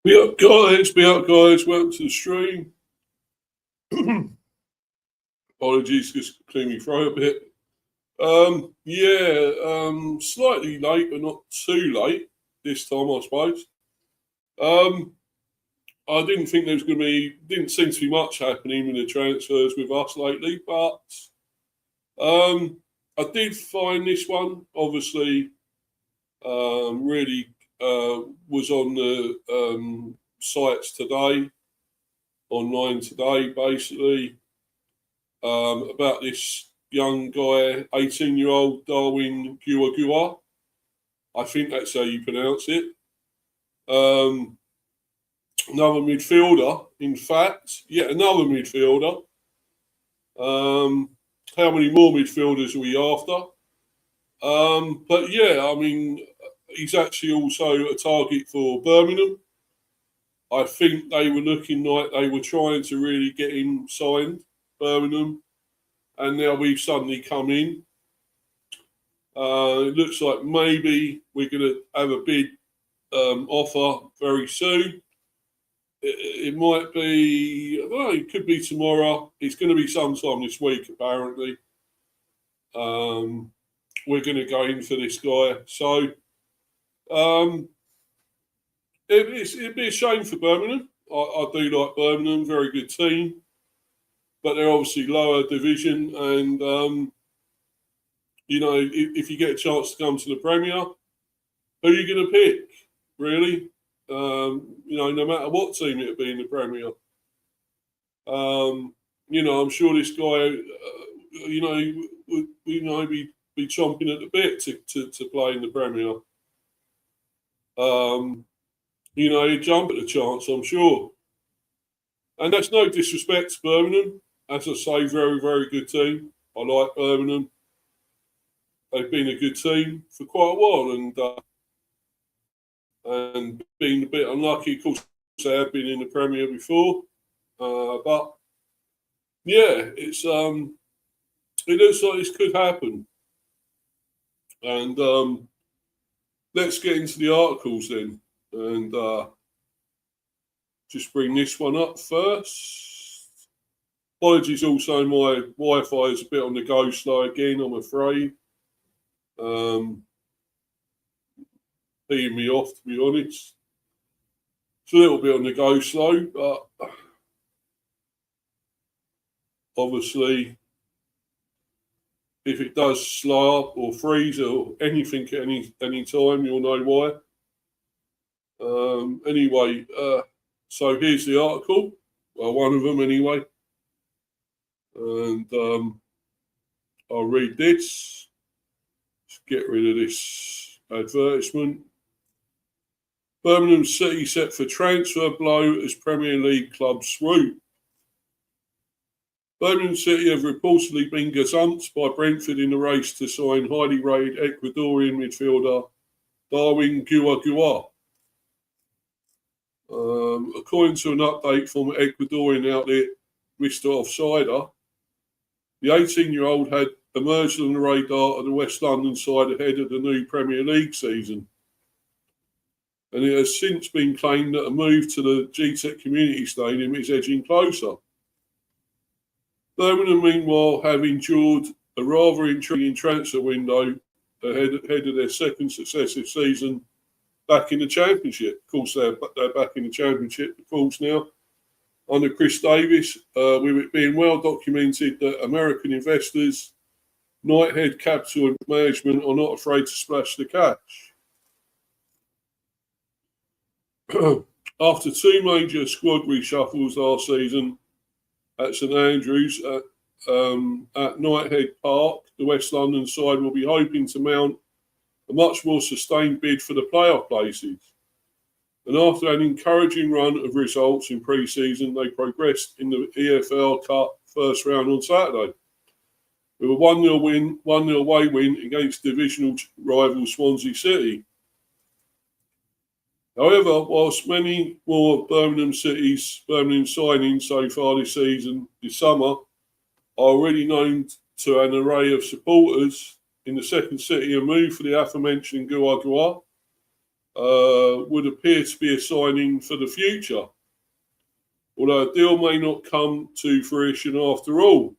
Be up, guys. Be up, guys. Welcome to the stream. Apologies, just clear me throat a bit. Slightly late, but not too late this time, I suppose. I didn't think there was going to be, didn't seem to be much happening with the transfers with us lately, but I did find this one, obviously, really was on the sites today, online today, basically, about this young guy, 18-year-old Darwin Guagua. I think that's how you pronounce it. Another midfielder, in fact, yet another midfielder. How many more midfielders are we after? But yeah, I mean, he's actually also a target for Birmingham. I think they were looking like they were trying to really get him signed, Birmingham, and now we've suddenly come in. It looks like maybe we're going to have a bid offer very soon. It might be, I don't know, it could be tomorrow. It's going to be sometime this week, apparently. We're going to go in for this guy. So it'd be a shame for Birmingham. I do like Birmingham, very good team. But they're obviously lower division. And, if you get a chance to come to the Premier, who are you going to pick, really? No matter what team it'll be in the Premier. I'm sure this guy, would be chomping at the bit to play in the Premier. He'd jump at the chance, I'm sure. And that's no disrespect to Birmingham. As I say, very, very good team. I like Birmingham. They've been a good team for quite a while, and been a bit unlucky. Of course, they have been in the Premier before, but yeah, it looks like this could happen. And let's get into the articles then, and just bring this one up first. Apologies, also my Wi-Fi is a bit on the go slow again, I'm afraid. Peeing me off, to be honest. It's a little bit on the go slow, but obviously, if it does slow up or freeze or anything at any time, you'll know why. Anyway, so here's the article. Well, one of them anyway. And I'll read this. Let's get rid of this advertisement. Birmingham City set for transfer blow as Premier League club Swoop. Birmingham City have reportedly been gazumped by Brentford in the race to sign highly rated Ecuadorian midfielder Darwin Guagua. According to an update from Ecuadorian outlet Mr. Offsider, the 18-year-old had emerged on the radar of the West London side ahead of the new Premier League season. And it has since been claimed that a move to the GTEC Community Stadium is edging closer. Birmingham, meanwhile, have endured a rather intriguing transfer window ahead of their second successive season back in the Championship. Of course, they're back in the Championship, of course, now, under Chris Davis, with it being well documented that American investors, Knighthead Capital and Management are not afraid to splash the cash. After two major squad reshuffles last season at St Andrews at Knighthead Park, the West London side will be hoping to mount a much more sustained bid for the playoff places. And after an encouraging run of results in pre-season, they progressed in the EFL Cup first round on Saturday with a 1-0 away win against divisional rival Swansea City. However, whilst many more Birmingham signings so far this summer, are already known to an array of supporters in the second city, a move for the aforementioned Guagua would appear to be a signing for the future, although a deal may not come to fruition after all.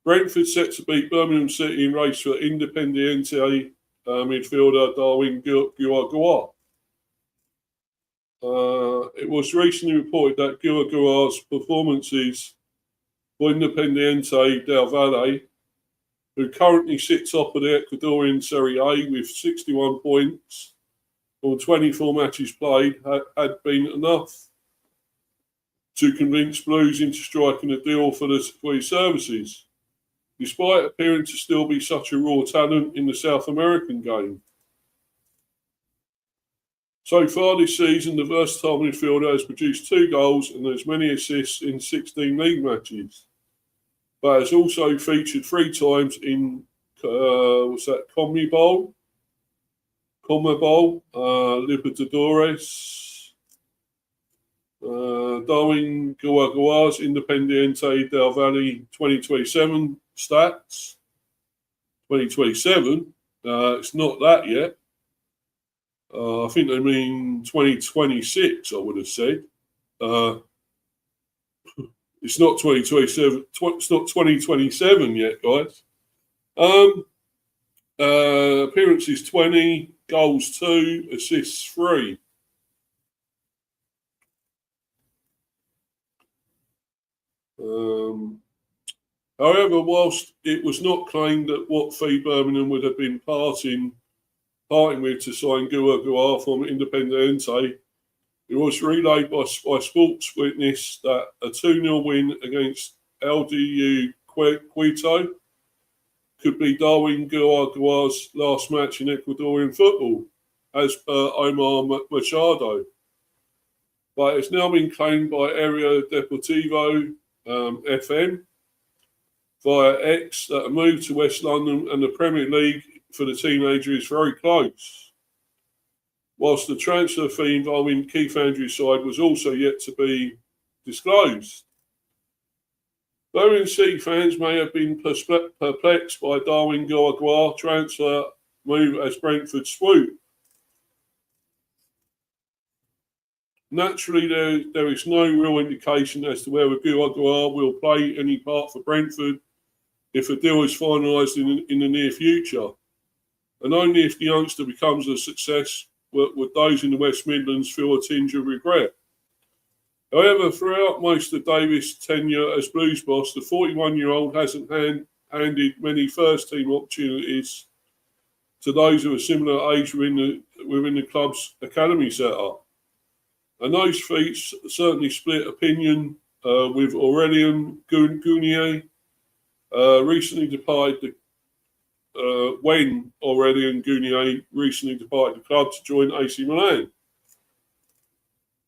Brentford set to beat Birmingham City in race for Independiente midfielder Darwin Guagua. It was recently reported that Guagua's performances for Independiente del Valle, who currently sits top of the Ecuadorian Serie A with 61 points on 24 matches played, had been enough to convince Blues into striking a deal for his services, despite appearing to still be such a raw talent in the South American game. So far this season, the versatile midfielder has produced 2 goals and as many assists in 16 league matches, but has also featured 3 times in CONMEBOL, Libertadores, Darwin Guagua's Independiente del Valle 2027 stats. 2027, it's not that yet. I think they mean 2026, I would have said. It's not 2027. It's not 2027 yet, guys. Appearances 20, goals 2, assists 3. However, whilst it was not claimed that what fee Birmingham would have been parting with to sign Guagua from Independiente, it was relayed by Sports Witness that a 2-0 win against LDU Quito could be Darwin Guagua's last match in Ecuadorian football, as per Omar Machado. But it's now been claimed by Area Deportivo FM via X that a move to West London and the Premier League for the teenager is very close, whilst the transfer fee involving Keith Andrews' side was also yet to be disclosed. Birmingham City fans may have been perplexed by Darwin Guagua transfer move as Brentford Swoop. Naturally, there is no real indication as to whether Guagua will play any part for Brentford if a deal is finalised in the near future. And only if the youngster becomes a success would those in the West Midlands feel a tinge of regret. However, throughout most of Davis' tenure as Blues boss, the 41-year-old hasn't handed many first-team opportunities to those of a similar age within the club's academy setup. And those feats certainly split opinion with Aurélien Gounier, recently departed when Aurélien Gounier recently departed the club to join AC Milan.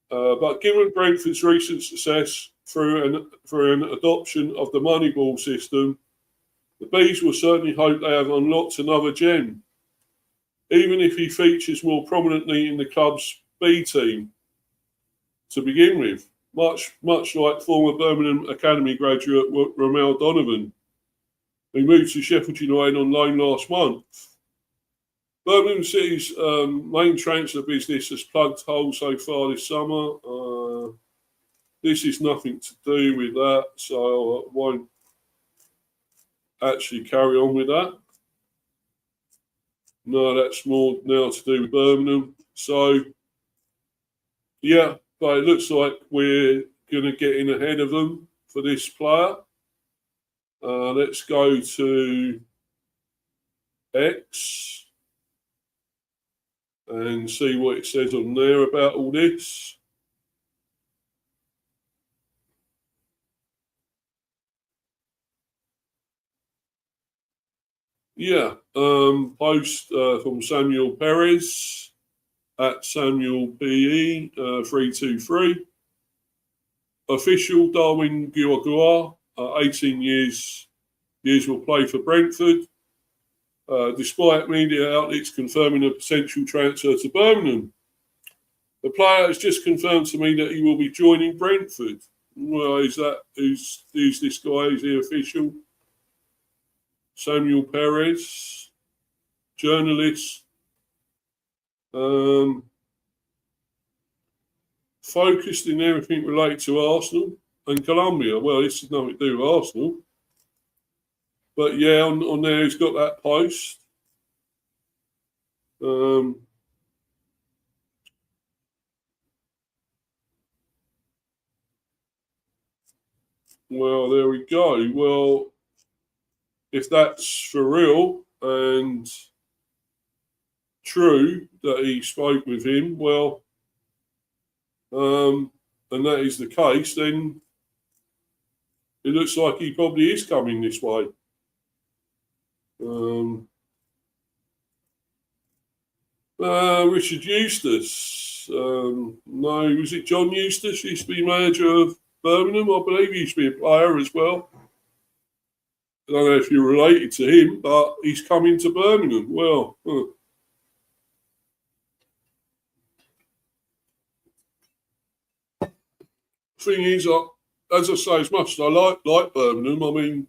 But given Brentford's recent success through an adoption of the Moneyball system, the Bees will certainly hope they have unlocked another gem, even if he features more prominently in the club's B team to begin with, much like former Birmingham Academy graduate Romel Donovan, who moved to Sheffield United on loan last month. Birmingham City's main transfer business has plugged holes so far this summer. This is nothing to do with that, so I won't actually carry on with that. No, that's more now to do with Birmingham. So, yeah, but it looks like we're going to get in ahead of them for this player. Let's go to X and see what it says on there about all this. Yeah, post from Samuel Perez at Samuel PE 323. Official Darwin Guagua, 18 years will play for Brentford. Despite media outlets confirming a potential transfer to Birmingham, the player has just confirmed to me that he will be joining Brentford. Well, who's this guy? Is he official? Samuel Perez, journalist. Focused in everything related to Arsenal and Colombia. Well, this is nothing to do with Arsenal. But yeah, on there he's got that post. Well, there we go. Well, if that's for real and true that he spoke with him, well, and that is the case, then it looks like he probably is coming this way. Richard Eustace. No, was it John Eustace? He used to be manager of Birmingham, I believe. He used to be a player as well. I don't know if you're related to him, but he's coming to Birmingham. Well, thing is, as I say, as much as I like Birmingham, I mean,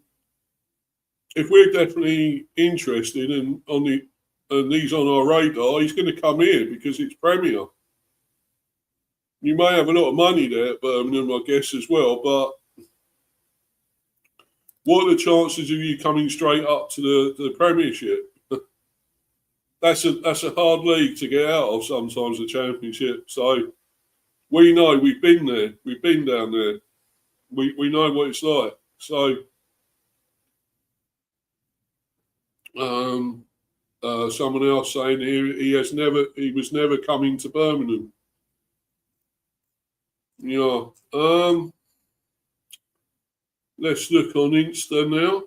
if we're definitely interested and he's on our radar, he's going to come here because it's Premier. You may have a lot of money there at Birmingham, I guess, as well, but what are the chances of you coming straight up to the Premiership? That's a hard league to get out of sometimes, the Championship. So we know, we've been there, we've been down there. We know what it's like. So someone else saying here he was never coming to Birmingham. Yeah. Let's look on Insta now.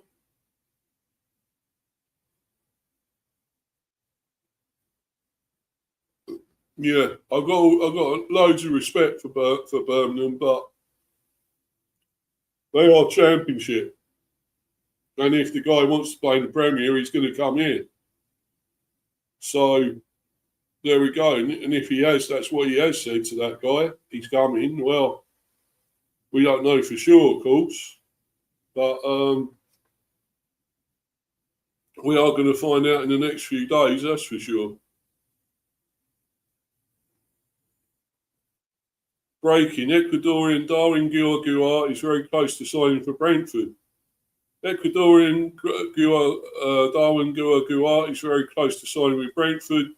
Yeah, I've got loads of respect for Birmingham, but they are Championship, and if the guy wants to play in the Premier, he's going to come here. So there we go. And if he has, that's what he has said to that guy. He's coming. Well, we don't know for sure, of course, but we are going to find out in the next few days. That's for sure. Breaking: Ecuadorian Darwin Guagua is very close to signing for Brentford. Ecuadorian Darwin Guagua is very close to signing with Brentford.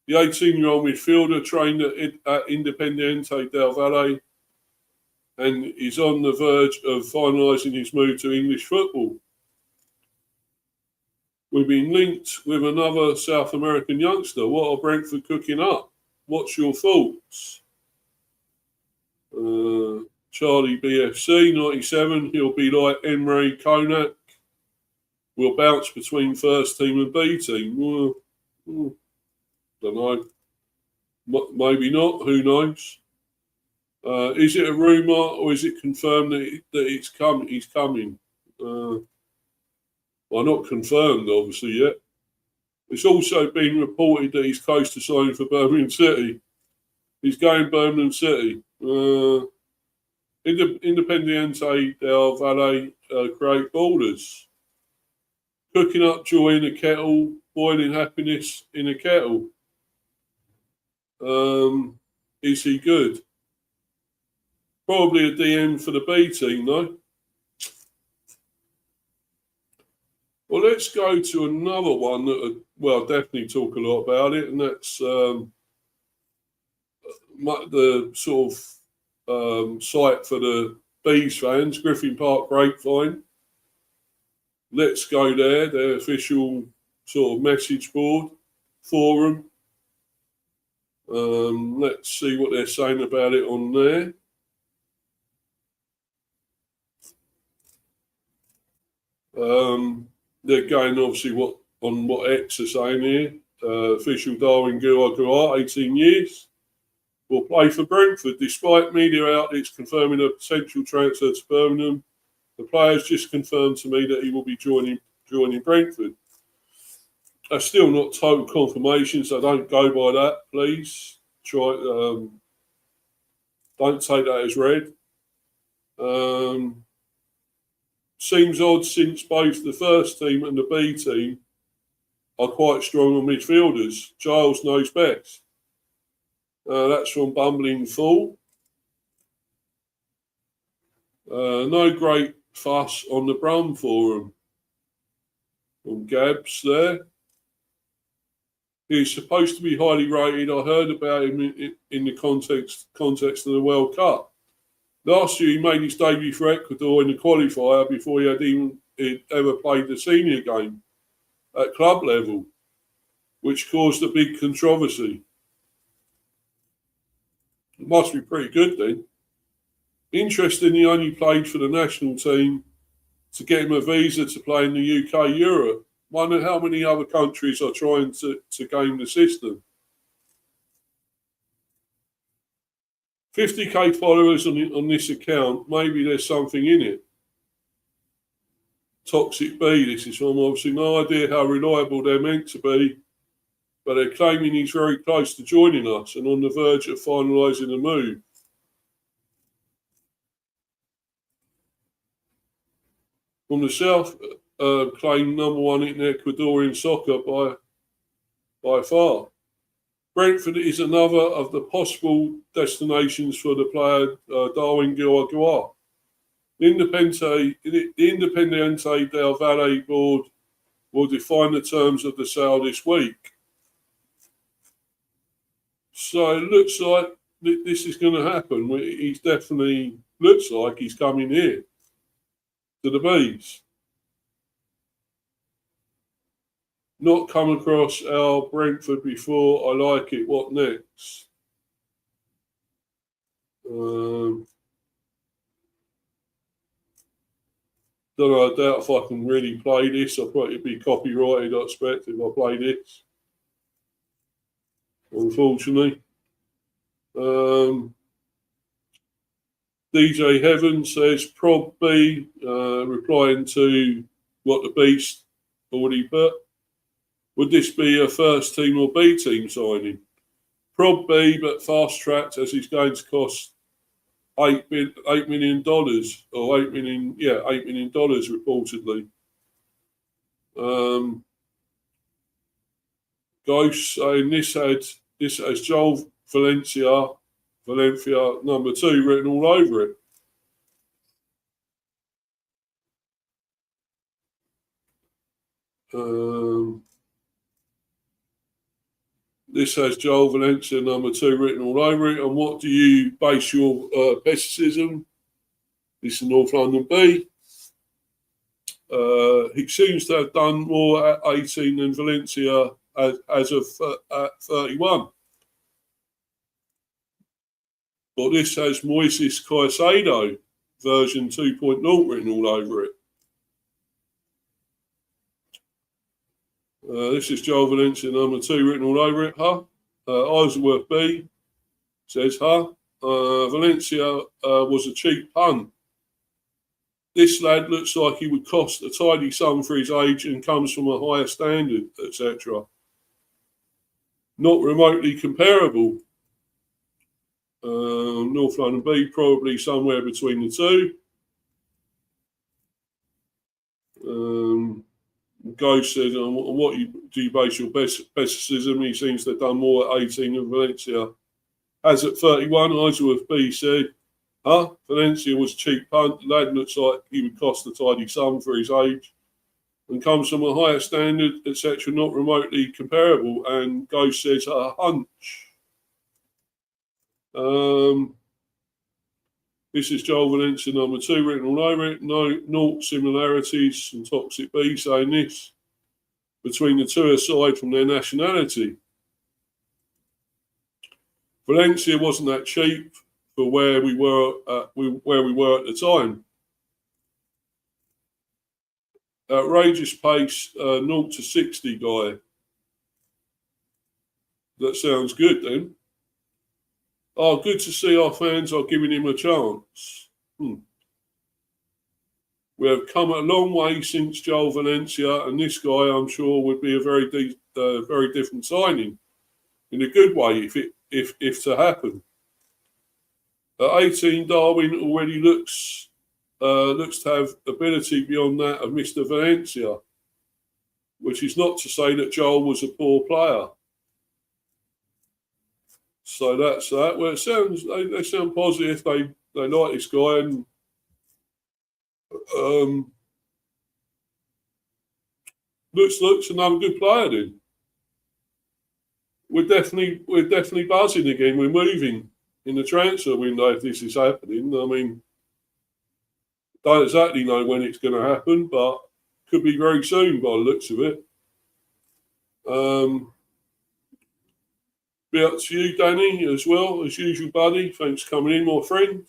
The 18-year-old midfielder trained at Independiente del Valle and is on the verge of finalising his move to English football. We've been linked with another South American youngster. What are Brentford cooking up? What's your thoughts? Charlie BFC 97. He'll be like Emre Konak. Will bounce between first team and B team. Don't know. Maybe not. Who knows? Is it a rumour or is it confirmed that he's coming? Well, not confirmed, obviously, yet. It's also been reported that he's close to signing for Birmingham City. He's going Birmingham City. Independiente del Valle create borders. Cooking up joy in a kettle, boiling happiness in a kettle. Is he good? Probably a DM for the B team, though. Well, let's go to another one that, well, definitely talk a lot about it, and that's the sort of site for the Bees fans, Griffin Park Grapevine. Let's go there, their official sort of message board forum. Let's see what they're saying about it on there. They're going obviously what X are saying here. Official Darwin Guagua, 18 years, will play for Brentford. Despite media outlets confirming a potential transfer to Birmingham, the player has just confirmed to me that he will be joining Brentford. That's still not total confirmation, so don't go by that, please. Don't take that as read. Seems odd since both the first team and the B team are quite strong on midfielders. Giles knows best. That's from Bumbling Fool. No great fuss on the Brum forum. From Gabs there. He's supposed to be highly rated. I heard about him in the context of the World Cup. Last year, he made his debut for Ecuador in the qualifier before he had ever played the senior game at club level, which caused a big controversy. It must be pretty good then. Interestingly, he only played for the national team to get him a visa to play in the UK Europe. Wonder how many other countries are trying to game the system. 50k followers on this account. Maybe there's something in it. Toxic B, this is from, obviously no idea how reliable they're meant to be, but they're claiming he's very close to joining us and on the verge of finalising the move. From the south, claimed #1 in Ecuadorian soccer by far. Brentford is another of the possible destinations for the player Darwin Guagua. The Independiente del Valle board will define the terms of the sale this week. So it looks like this is going to happen. He's definitely looks like he's coming here to the Bees. Not come across our Brentford before. I like it. What next? Don't know. I doubt if I can really play this. I'll probably be copyrighted, I expect, if I play this. Unfortunately. DJ Heaven says, Prob B, replying to what the Beast already put. Would this be a first team or B team signing? Prob B, but fast tracked as he's going to cost $8 million or $8 million reportedly. Ghost saying this has Joel Valencia #2 written all over it. This has Joel Valencia #2 written all over it. And what do you base your pessimism? This is North London B. He seems to have done more at 18 than Valencia as of at 31. But this has Moises Caicedo version 2.0 written all over it. This is Joel Valencia #2 written all over it, Isleworth B says, Valencia was a cheap punt. This lad looks like he would cost a tidy sum for his age and comes from a higher standard, etc. Not remotely comparable. North London B, probably somewhere between the two. Ghost said, on what do you base your pessimism? He seems to have done more at 18 than Valencia. As at 31, Isleworth B said, Valencia was a cheap punt. The lad looks like he would cost a tidy sum for his age and comes from a higher standard, etc., not remotely comparable. And Ghost says, a hunch. This is Joel Valencia #2 written all over it. No similarities, and Toxic B saying this between the two aside from their nationality. Valencia wasn't that cheap for where we were at the time. Outrageous pace, 0 to 60 guy. That sounds good then. Oh, good to see our fans are giving him a chance. We have come a long way since Joel Valencia, and this guy, I'm sure, would be a very different signing, in a good way, if to happen. At 18, Darwin already looks to have ability beyond that of Mr. Valencia. which is not to say that Joel was a poor player. So that's that. Well, it sounds they sound positive. They like this guy, and looks another good player. Then we're definitely buzzing again. We're moving in the transfer window if this is happening. I mean, don't exactly know when it's going to happen, but could be very soon by the looks of it. Be up to you, Danny, as well, as usual, buddy. Thanks for coming in, my friend.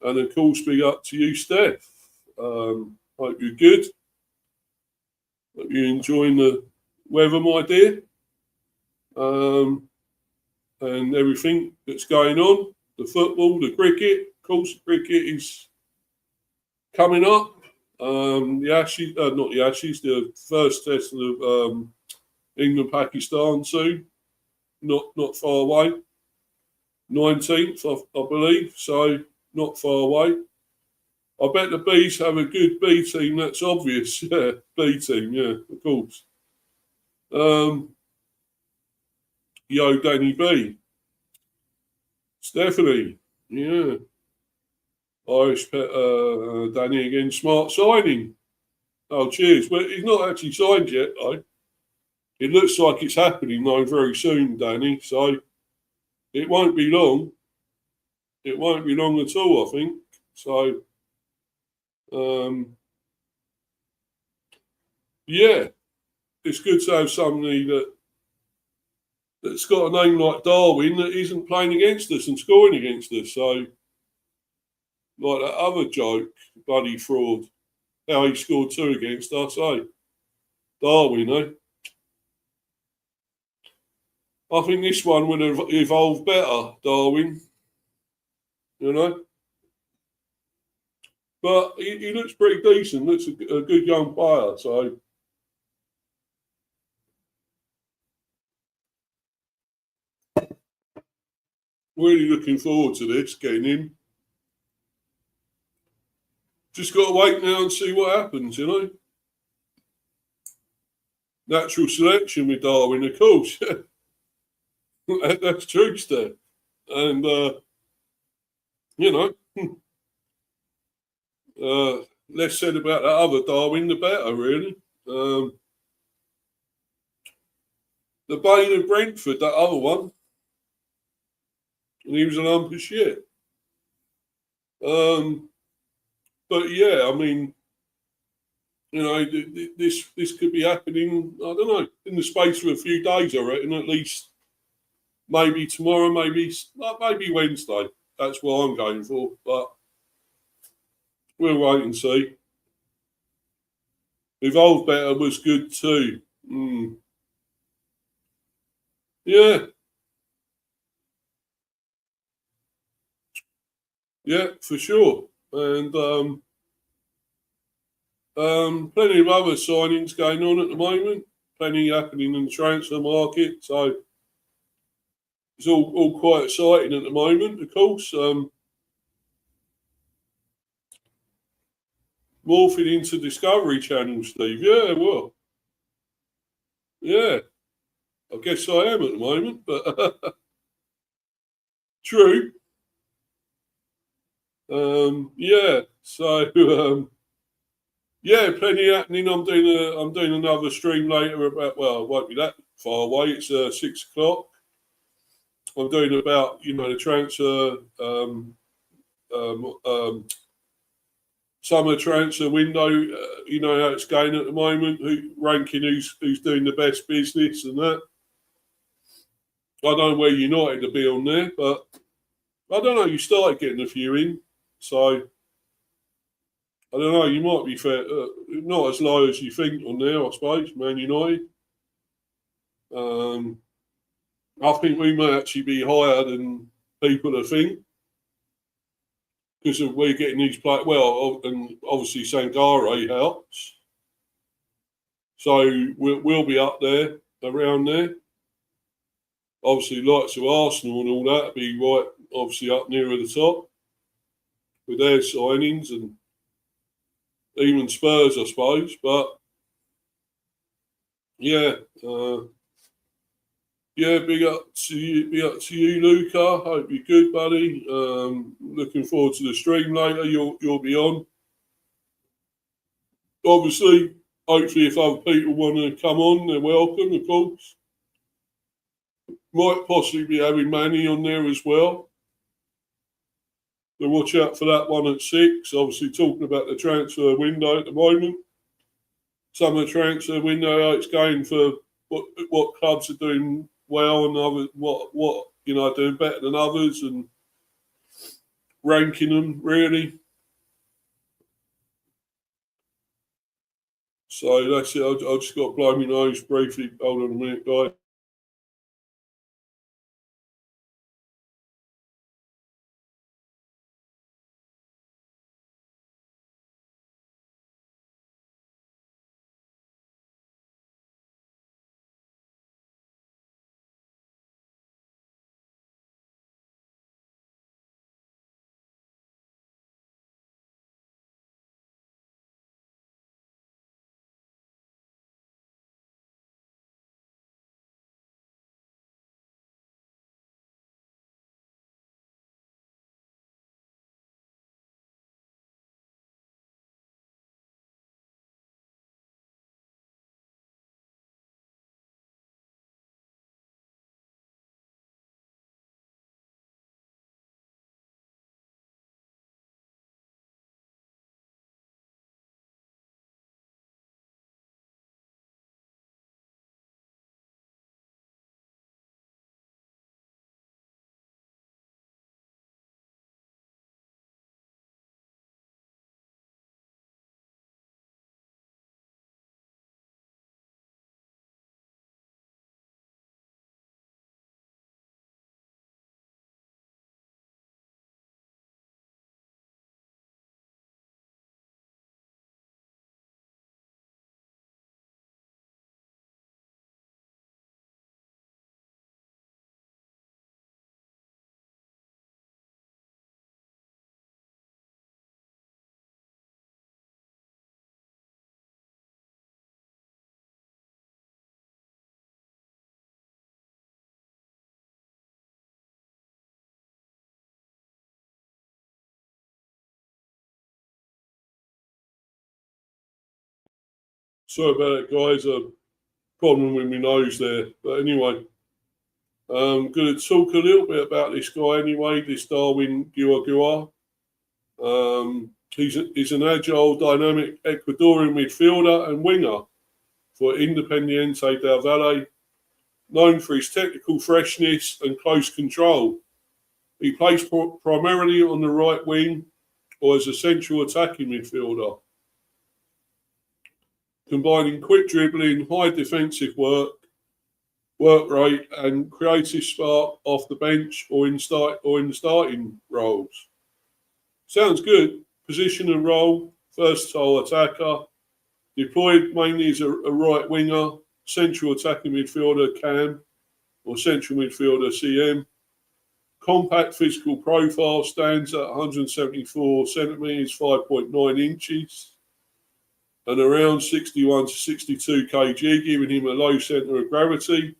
And of course, be up to you, Steph. Hope you're good. Hope you're enjoying the weather, my dear. And everything that's going on. The football, the cricket. Of course, the cricket is coming up. The Ashes, not the Ashes, the first test of England-Pakistan soon. Not far away. 19th, I believe. So not far away. I bet the Bees have a good B team. That's obvious. Yeah, B team. Yeah, of course. Yo, Danny B. Stephanie. Yeah. Irish Danny again. Smart signing. Oh, cheers. Well, he's not actually signed yet, though. It looks like it's happening, though, very soon, Danny. So it won't be long. It won't be long at all, I think. So, yeah, it's good to have somebody that's got a name like Darwin that isn't playing against us and scoring against us. So, like that other joke, bloody fraud, how he scored 2 against us, eh? Darwin, eh? I think this one would have evolved better, Darwin. You know? But he looks pretty decent. Looks a good young player. So really looking forward to this, getting him. Just got to wait now and see what happens, you know? Natural selection with Darwin, of course. That's true, Steph. And, you know, less said about that other Darwin, the better, really. The Bane of Brentford, that other one. And he was an lump of shit. But yeah, I mean, you know, this could be happening, I don't know, in the space of a few days, I reckon, at least. Maybe tomorrow, maybe Wednesday. That's what I'm going for. But we'll wait and see. Evolve Better was good too. Yeah. Yeah, for sure. And plenty of other signings going on at the moment. Plenty happening in the transfer market. So it's all quite exciting at the moment, of course. Morphing into Discovery Channel, Steve. Yeah, well. Yeah. I guess I am at the moment, but true. Yeah. So yeah, plenty happening. I'm doing another stream later about, well, it won't be that far away. It's 6 o'clock. I'm doing about, you know, the transfer summer transfer window, you know how it's going at the moment, ranking who's doing the best business and that. I don't know where United will be on there, but I don't know, you started getting a few in, so I don't know, you might be fair, not as low as you think on there, I suppose, Man United. I think we may actually be higher than people think, because we're getting these players, well, and obviously Sangare helps. So we'll be up there, around there. Obviously, likes of Arsenal and all that be right, obviously up nearer the top with their signings, and even Spurs, I suppose. But yeah, yeah, big up to you, Luca. Hope you're good, buddy. Looking forward to the stream later. You'll be on. Obviously, hopefully, if other people want to come on, they're welcome, of course. Might possibly be having Manny on there as well. So watch out for that one at 6. Obviously, talking about the transfer window at the moment. Summer transfer window, how it's going for what clubs are doing well and others, what doing better than others, and ranking them really. So that's it. I just got to blow my nose briefly. Hold on a minute, guys. Sorry about it, guys. A problem with my nose there. But anyway, I'm going to talk a little bit about this guy anyway, this Darwin Guagua. He's an agile, dynamic Ecuadorian midfielder and winger for Independiente del Valle, known for his technical freshness and close control. He plays primarily on the right wing or as a central attacking midfielder, combining quick dribbling, high defensive work rate, and creative spark off the bench or in the starting roles. Sounds good. Position and role: versatile attacker, deployed mainly as a right winger, central attacking midfielder (CAM) or central midfielder (CM). Compact physical profile, stands at 174 centimetres, 5.9 inches, and around 61 to 62 kg, giving him a low centre of gravity.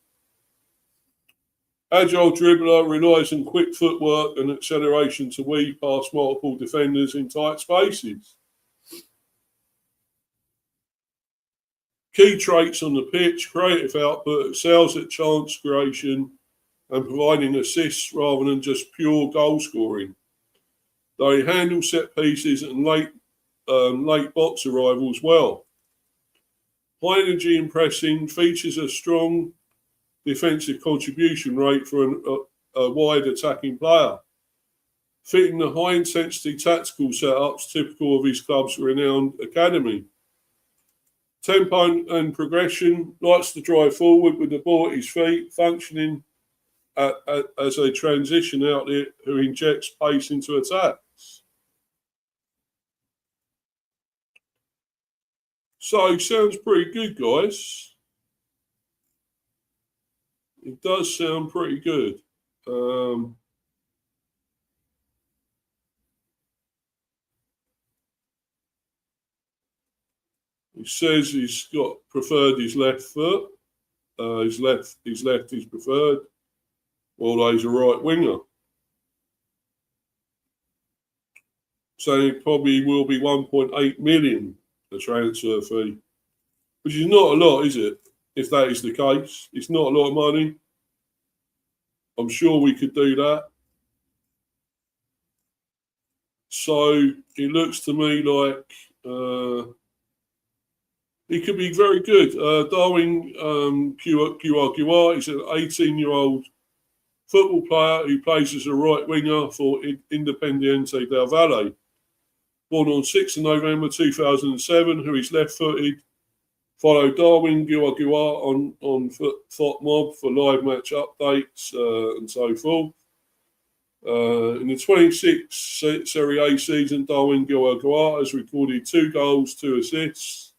Agile dribbler, relies on quick footwork and acceleration to weave past multiple defenders in tight spaces. Key traits on the pitch: creative output, excels at chance creation and providing assists rather than just pure goal scoring. They handle set pieces and late box arrivals well. High energy and pressing, features a strong defensive contribution rate for a wide attacking player, fitting the high intensity tactical setups typical of his club's renowned academy. Tempo and progression, likes to drive forward with the ball at his feet, functioning as a transition outlet who injects pace into attacks. So, sounds pretty good, guys. It does sound pretty good. He says he's preferred his left foot. his left is preferred, although he's a right winger. So it probably will be 1.8 million, the transfer fee, which is not a lot, is it? If that is the case, it's not a lot of money. I'm sure we could do that. So it looks to me like he could be very good. Darwin Guagua is an 18-year-old football player who plays as a right winger for Independiente del Valle. Born on 6th of November 2007, who is left-footed. Follow Darwin Guagua on FotMob for live match updates and so forth. In the 26th Serie A season, Darwin Guagua has recorded 2 goals, 2 assists,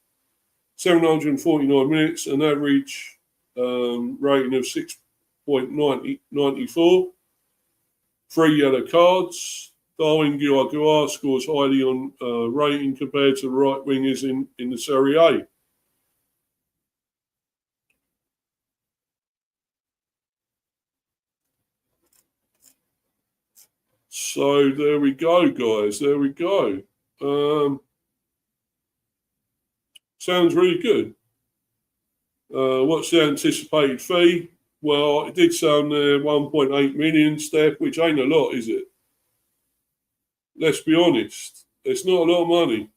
749 minutes, an average rating of 6.94, 3 yellow cards. Darwin Guagua scores highly on rating compared to right wingers in the Serie A. So there we go, guys. There we go. Sounds really good. What's the anticipated fee? Well, it did sound there 1.8 million, Steph, which ain't a lot, is it? Let's be honest. It's not a lot of money.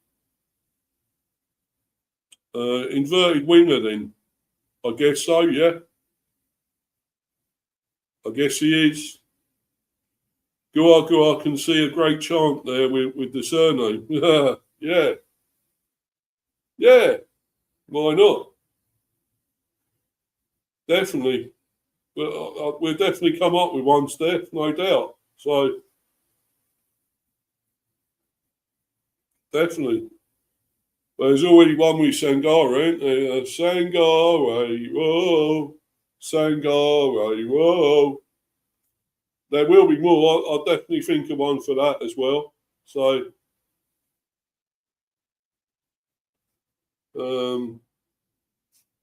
Inverted winger, then. I guess so, yeah. I guess he is. Guagua can see a great chant there with the surname. Yeah. Yeah. Why not? Definitely. We'll definitely come up with one, Steph, no doubt. So, definitely. Well, there's already one with Sangara, ain't there? Sangara, whoa. Sangara, whoa. There will be more. I'll definitely think of one for that as well. So,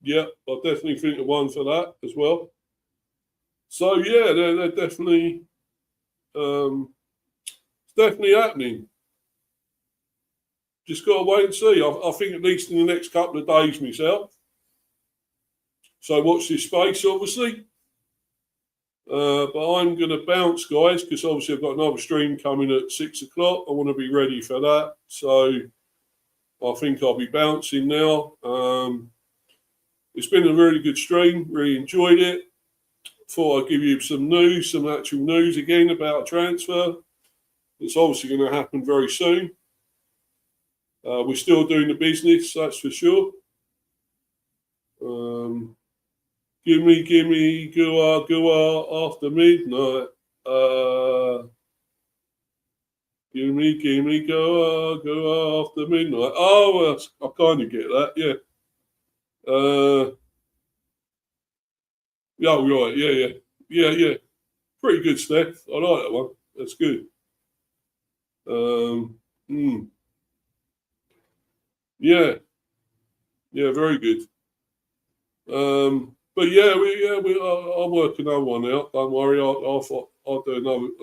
yeah, I'll definitely think of one for that as well. So, yeah, they're definitely, it's definitely happening. Just got to wait and see. I think at least in the next couple of days myself. So watch this space, obviously. But I'm going to bounce, guys, because obviously I've got another stream coming at 6 o'clock. I want to be ready for that. So I think I'll be bouncing now. It's been a really good stream. Really enjoyed it. Thought I'd give you some news, some actual news again about a transfer. It's obviously going to happen very soon. We're still doing the business, that's for sure. Gimme, Gua after midnight. Gimme, Gua after midnight. Oh, I kind of get that, yeah. Yeah, right, yeah. Pretty good, Steph. I like that one. That's good. Yeah, very good. But yeah, I'll work another one out. Don't worry, I'll do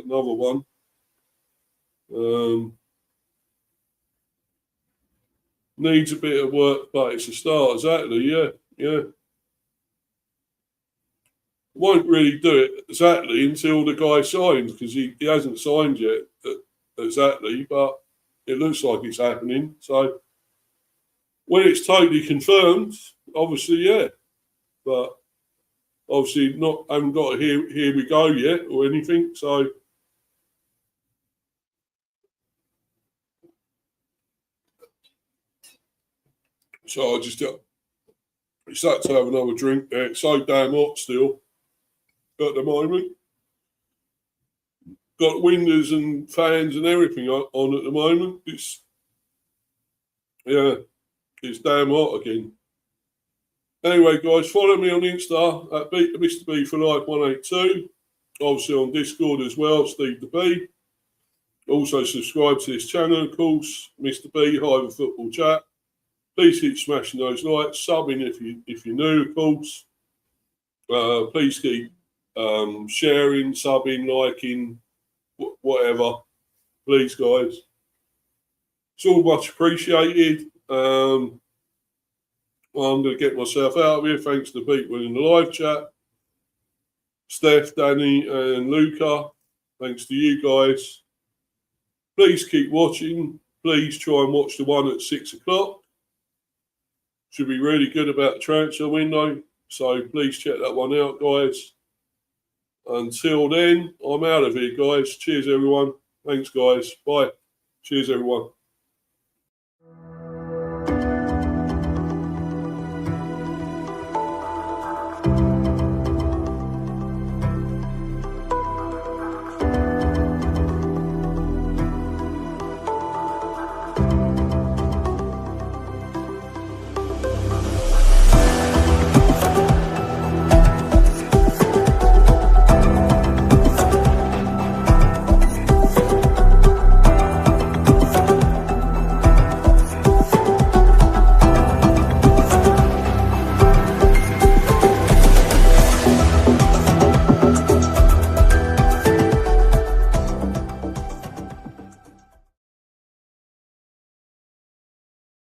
another one. Needs a bit of work, but it's a start. Exactly. Yeah. Won't really do it exactly until the guy signs because he hasn't signed yet exactly, but it looks like it's happening. So when it's totally confirmed, obviously, yeah. But obviously haven't got a here we go yet or anything. So I just start to have another drink. It's so damn hot still at the moment. Got windows and fans and everything on at the moment. It's damn hot again. Anyway, guys, follow me on Insta at Mr. B for Life 182. Obviously on Discord as well, Steve the B. Also subscribe to this channel, of course, Mr. B, Hive Football Chat. Please keep smashing those likes, subbing if you're new, of course. Please keep sharing, subbing, liking, whatever. Please, guys. It's all much appreciated. I'm going to get myself out of here. Thanks to the people in the live chat. Steph, Danny, and Luca. Thanks to you guys. Please keep watching. Please try and watch the one at 6 o'clock. Should be really good about the transfer window. So please check that one out, guys. Until then, I'm out of here, guys. Cheers, everyone. Thanks, guys. Bye. Cheers, everyone.